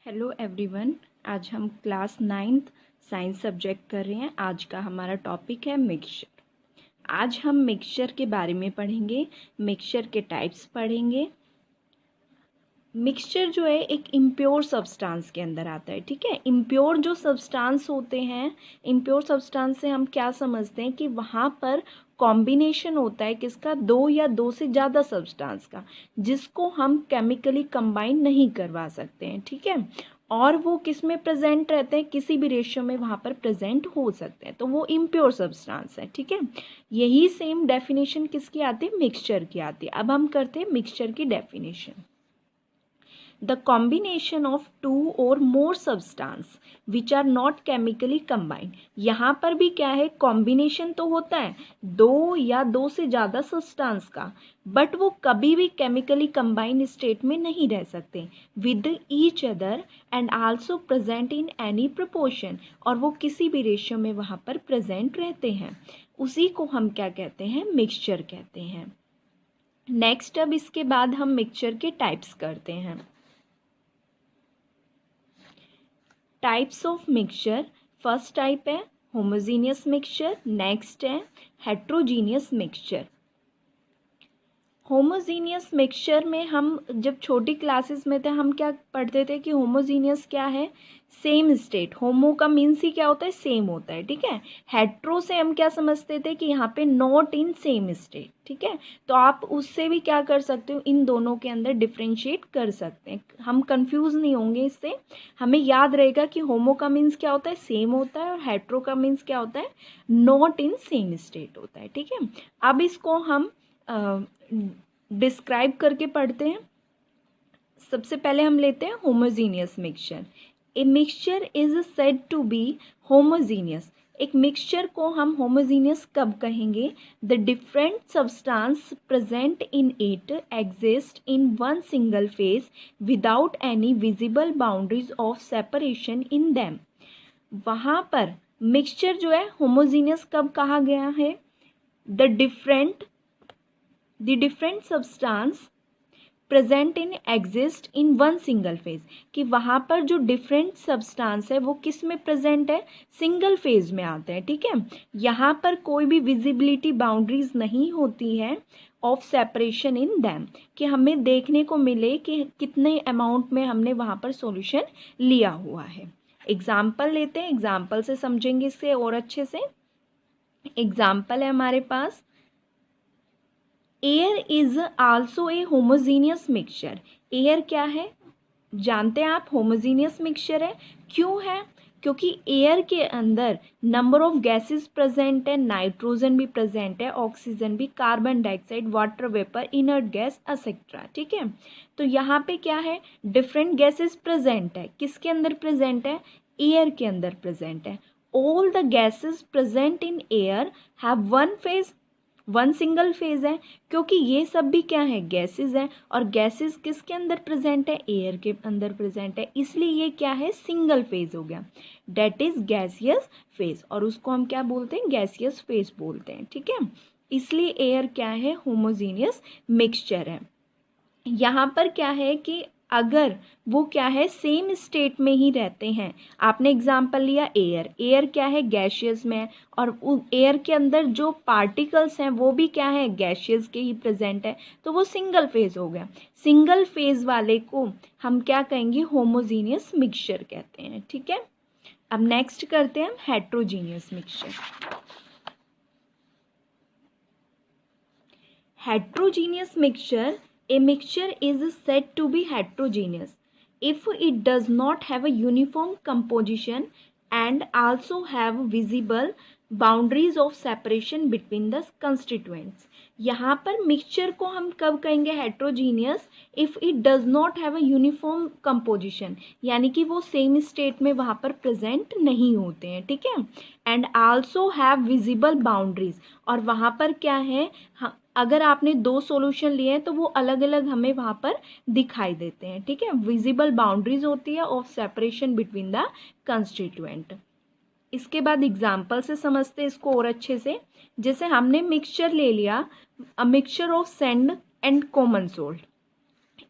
Hello everyone. आज हम class 9th science subject कर रहे हैं। आज का हमारा टॉपिक है मिक्सचर। आज हम मिक्सचर के बारे में पढ़ेंगे, मिक्सचर के टाइप्स पढ़ेंगे। मिक्सचर जो है एक इम्प्योर सब्सटेंस के अंदर आता है, ठीक है। इम्प्योर जो सब्सटेंस होते हैं, इम्प्योर सब्सटेंस से हम क्या समझते हैं कि वहाँ पर कॉम्बिनेशन होता है किसका, दो या दो से ज़्यादा सब्सटेंस का, जिसको हम केमिकली कंबाइन नहीं करवा सकते हैं, ठीक है। और वो किस में प्रेजेंट रहते हैं, किसी भी रेशियो में वहाँ पर प्रेजेंट हो सकते हैं, तो वो इम्प्योर सब्सटेंस है, ठीक है। यही सेम डेफिनेशन किसकी आती है, मिक्सचर की आती है। अब हम करते हैं मिक्सचर की definition. The combination of two or more substance which are not chemically combined। यहाँ पर भी क्या है, कॉम्बिनेशन तो होता है दो या दो से ज़्यादा सब्सटेंस का, बट वो कभी भी केमिकली कंबाइंड स्टेट में नहीं रह सकते with each other and also present in any proportion, और वो किसी भी रेशियो में वहाँ पर प्रेजेंट रहते हैं। उसी को हम क्या कहते हैं, मिक्सचर कहते हैं। नेक्स्ट, अब इसके बाद हम मिक्सचर के टाइप्स करते हैं। Types of mixture, first type है होमोजीनियस मिक्सचर, नेक्स्ट है हेट्रोजीनियस मिक्सचर। होमोजीनियस मिक्सचर में हम जब छोटी क्लासेस में थे हम क्या पढ़ते थे कि होमोजीनियस क्या है, सेम स्टेट। होमो का मीन्स ही क्या होता है, सेम होता है, ठीक है। हेट्रो से हम क्या समझते थे कि यहाँ पे नॉट इन सेम स्टेट, ठीक है। तो आप उससे भी क्या कर सकते हो, इन दोनों के अंदर डिफ्रेंशिएट कर सकते हैं। हम कंफ्यूज नहीं होंगे इससे, हमें याद रहेगा कि होमो का मीन्स क्या होता है, सेम होता है, और हेट्रो का मीन्स क्या होता है, नॉट इन सेम स्टेट होता है, ठीक है। अब इसको हम डिस्क्राइब करके पढ़ते हैं। सबसे पहले हम लेते हैं homogeneous mixture. A mixture is said to be homogeneous. एक मिक्सचर को हम होमोजीनियस कब कहेंगे, the different substance present in it exist in one single phase without any visible boundaries of separation in them. वहाँ पर मिक्सचर जो है homogeneous कब कहा गया है, the different substance present in exist in one single phase, कि वहाँ पर जो डिफरेंट सब्सटेंस है वो किस में प्रेजेंट है, सिंगल फेज में आते हैं, ठीक है। यहाँ पर कोई भी विजिबिलिटी बाउंड्रीज नहीं होती है ऑफ सेपरेशन इन दैम, कि हमें देखने को मिले कि कितने अमाउंट में हमने वहाँ पर सॉल्यूशन लिया हुआ है। एग्जाम्पल लेते हैं, एग्जाम्पल से समझेंगे इससे और अच्छे से। एग्जाम्पल है हमारे पास, air is also a homogeneous mixture. Air क्या है, जानते हैं आप, होमोजीनियस मिक्सचर है। क्यों है, क्योंकि एयर के अंदर नंबर ऑफ गैसेस प्रेजेंट है, नाइट्रोजन भी प्रेजेंट है, ऑक्सीजन भी, carbon dioxide, water vapour, inert gas etcetera, ठीक है। तो यहाँ पे क्या है, डिफरेंट गैसेस प्रेजेंट है, किसके अंदर प्रेजेंट है, एयर के अंदर प्रेजेंट है। All the gases present in air have one phase, one single phase है, क्योंकि ये सब भी क्या है, गैसेस हैं, और गैसेस किसके अंदर प्रेजेंट है, एयर के अंदर प्रेजेंट है, इसलिए ये क्या है, सिंगल फेज हो गया, डेट इज गैसियस फेज, और उसको हम क्या बोलते हैं, गैसियस फेज बोलते हैं, ठीक है। इसलिए एयर क्या है, होमोजीनियस मिक्सचर है। यहाँ पर क्या है कि अगर वो क्या है, सेम स्टेट में ही रहते हैं। आपने एग्जाम्पल लिया एयर, एयर क्या है, गैशियस में है, और एयर के अंदर जो पार्टिकल्स हैं वो भी क्या है, गैशियस के ही प्रेजेंट है, तो वो सिंगल फेज हो गया। सिंगल फेज वाले को हम क्या कहेंगे, होमोजीनियस मिक्सचर कहते हैं, ठीक है। अब नेक्स्ट करते हैं हम heterogeneous mixture. Heterogeneous mixture, a mixture is said to be heterogeneous if it does not have a uniform composition and also have visible boundaries of separation between the constituents। यहाँ पर मिक्सचर को हम कब कहेंगे heterogeneous, if it does not have a uniform composition, यानी कि वो same state में वहाँ पर प्रेजेंट नहीं होते हैं, ठीक है। And also have visible boundaries, और वहाँ पर क्या है, अगर आपने दो सॉल्यूशन लिए हैं तो वो अलग अलग हमें वहाँ पर दिखाई देते हैं, ठीक है। विजिबल बाउंड्रीज होती है of separation between the constituent. इसके बाद एग्जाम्पल से समझते हैं इसको और अच्छे से। जैसे हमने मिक्सचर ले लिया, a mixture of sand and common salt.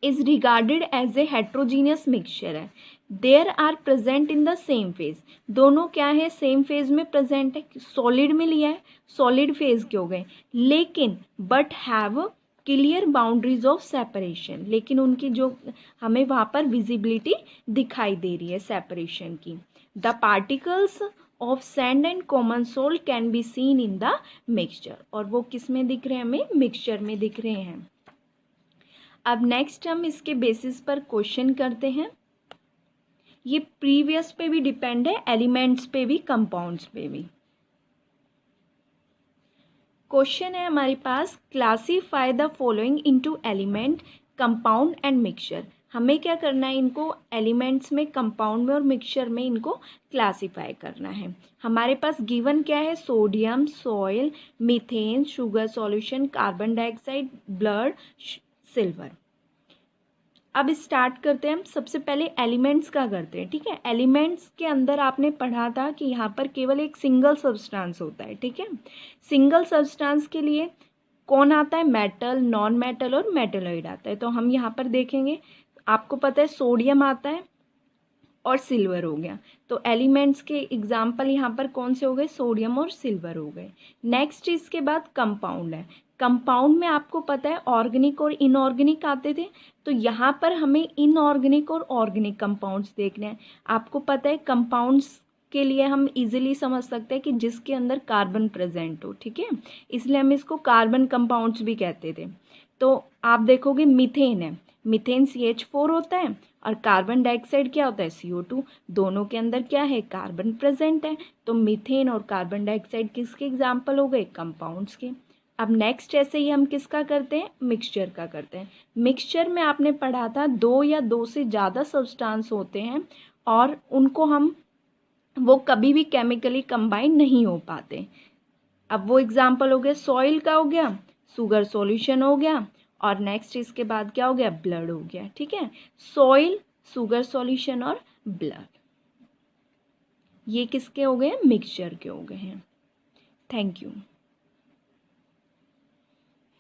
Is regarded as a heterogeneous mixture है। There are present in the same phase, दोनों क्या है, सेम फेज में प्रेजेंट है। सॉलिड में लिया है, सॉलिड फेज के हो गए, लेकिन but have clear boundaries of separation, लेकिन उनकी जो हमें वहाँ पर विजिबिलिटी दिखाई दे रही है सेपरेशन की। The particles of sand and common salt can be seen in the mixture, और वो किस में दिख रहे हैं, हमें मिक्सचर में दिख रहे हैं। अब नेक्स्ट हम इसके बेसिस पर क्वेश्चन करते हैं। ये प्रीवियस पे भी डिपेंड है, एलिमेंट्स पे भी, कंपाउंड्स पे भी। क्वेश्चन है हमारे पास, classify the following into element, compound and mixture. हमें क्या करना है, इनको एलिमेंट्स में, कंपाउंड में और मिक्सचर में इनको क्लासीफाई करना है। हमारे पास गिवन क्या है, sodium, soil, methane, sugar solution, carbon dioxide, blood, silver. अब स्टार्ट करते हैं हम, सबसे पहले एलिमेंट्स का करते हैं, ठीक है। एलिमेंट्स के अंदर आपने पढ़ा था कि यहाँ पर केवल एक सिंगल सब्सटेंस होता है, ठीक है। सिंगल सब्सटेंस के लिए कौन आता है, मेटल, नॉन मेटल और मेटेलॉइड आता है। तो हम यहाँ पर देखेंगे, आपको पता है सोडियम आता है और सिल्वर हो गया। तो एलिमेंट्स के एग्जाम्पल यहाँ पर कौन से हो गए, सोडियम और सिल्वर हो गए। नेक्स्ट इसके बाद कंपाउंड है। कंपाउंड में आपको पता है ऑर्गेनिक और इनऑर्गेनिक आते थे, तो यहाँ पर हमें इनऑर्गेनिक और ऑर्गेनिक कंपाउंड्स देखने हैं। आपको पता है कंपाउंड्स के लिए हम इजीली समझ सकते हैं कि जिसके अंदर कार्बन प्रेजेंट हो, ठीक है, इसलिए हम इसको कार्बन कंपाउंड्स भी कहते थे। तो आप देखोगे मीथेन है, मीथेन CH4 होता है, और कार्बन डाइऑक्साइड क्या होता है, CO2। दोनों के अंदर क्या है, कार्बन प्रेजेंट है। तो मीथेन और कार्बन डाइऑक्साइड किसके एग्जाम्पल हो गए, कंपाउंड्स के। अब नेक्स्ट ऐसे ही हम किसका करते हैं, मिक्सचर का करते हैं। मिक्सचर में आपने पढ़ा था 2 या 2 से ज़्यादा सब्सटेंस होते हैं, और उनको हम, वो कभी भी केमिकली कंबाइन नहीं हो पाते। अब वो एग्जाम्पल हो गया, सॉइल का हो गया, शुगर सॉल्यूशन हो गया, और नेक्स्ट इसके बाद क्या हो गया, ब्लड हो गया, ठीक है। सॉइल, शुगर सॉल्यूशन और ब्लड, ये किसके हो गए, मिक्सचर के हो गए हैं। Thank you.